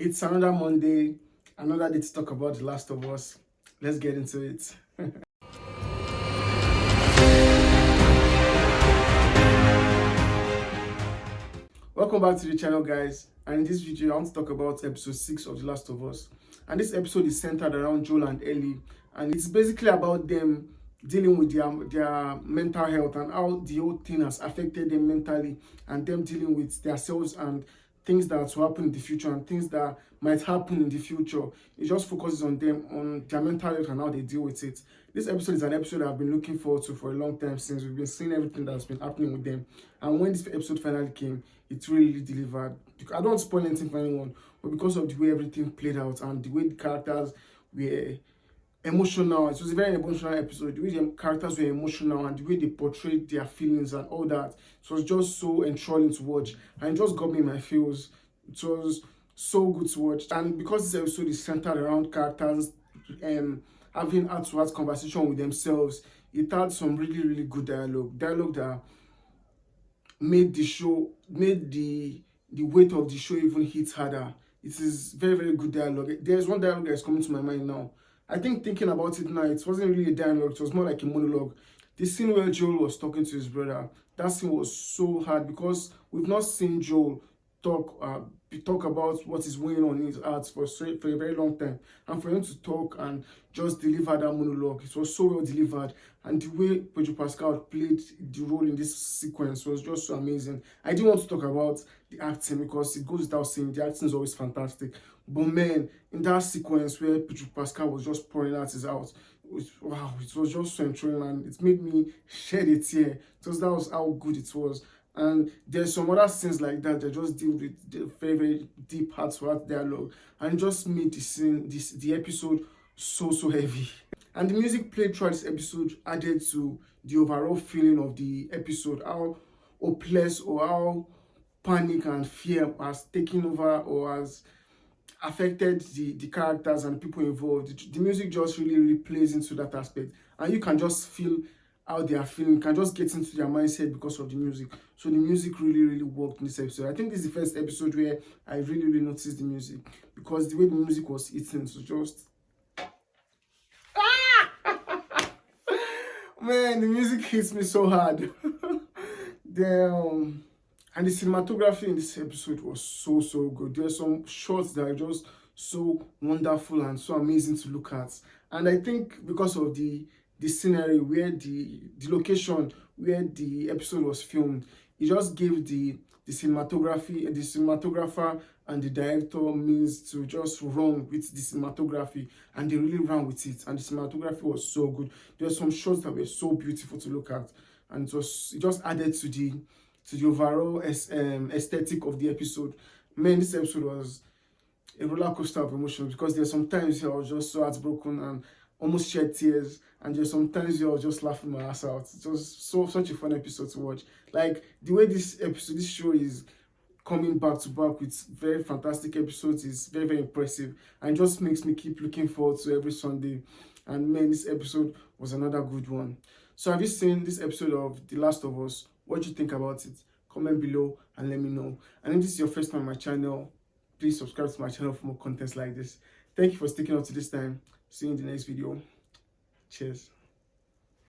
It's another Monday, another day to talk about The Last of Us. Let's get into it. Welcome back to the channel, guys. And in this video, I want to talk about episode 6 of The Last of Us. And this episode is centered around Joel and Ellie. And it's basically about them dealing with their mental health and how the whole thing has affected them mentally, and them dealing with themselves and things that will happen in the future and things that might happen in the future. It just focuses on them, on their mental health and how they deal with it. This episode is an episode I've been looking forward to for a long time, since we've been seeing everything that's been happening with them. And when this episode finally came, it really delivered. I don't want to spoil anything for anyone, but because of the way everything played out and the way the characters were emotional, it was a very emotional episode. The way the characters were emotional and the way they portrayed their feelings and all that, it was just so enthralling to watch, and it just got me in my feels. It was so good to watch. And because this episode is centered around characters having heart-to-heart conversation with themselves, it had some really good dialogue that made the weight of the show even hit harder. It is very good dialogue. There's one dialogue that's coming to my mind now. I think thinking about it now, it wasn't really a dialogue, it was more like a monologue. The scene where Joel was talking to his brother, that scene was so hard because we've not seen Joel talk about what is going on in his heart for a very long time. And for him to talk and just deliver that monologue, it was so well delivered. And the way Pedro Pascal played the role in this sequence was just so amazing. I didn't want to talk about the acting because it goes without saying the acting is always fantastic. But man, in that sequence where Pedro Pascal was just pouring out his out, wow, it was just so enthralling, and it made me shed a tear. That was how good it was. And there's some other scenes like that that just deal with the very deep heart-to-heart dialogue, and just made the episode so heavy. And the music played throughout this episode added to the overall feeling of the episode, how hopeless or how panic and fear has taken over or has affected the characters and people involved. The music just really plays into that aspect, and you can just feel how they are feeling. You can just get into their mindset because of the music. So the music really worked in this episode. I think this is the first episode where I really noticed the music, because the way the music was hitting, so just man, the music hits me so hard. And the cinematography in this episode was so good. There are some shots that are just so wonderful and so amazing to look at. And I think because of the scenery, where the location where the episode was filmed, it just gave the cinematography and the cinematographer and the director means to just run with the cinematography, and they really ran with it, and the cinematography was so good. There were some shots that were so beautiful to look at, and it just added to the overall aesthetic of the episode. Man, this episode was a roller coaster of emotions, because there's sometimes I was just so heartbroken and almost shed tears, and there's sometimes I was just laughing my ass out. It was such a fun episode to watch. Like the way this show is coming back to back with very fantastic episodes is very impressive, and just makes me keep looking forward to every Sunday. And man, this episode was another good one. So have you seen this episode of The Last of Us? What do you think about it? Comment below and let me know. And if this is your first time on my channel, please subscribe to my channel for more contents like this. Thank you for sticking out to this time. See you in the next video. Cheers.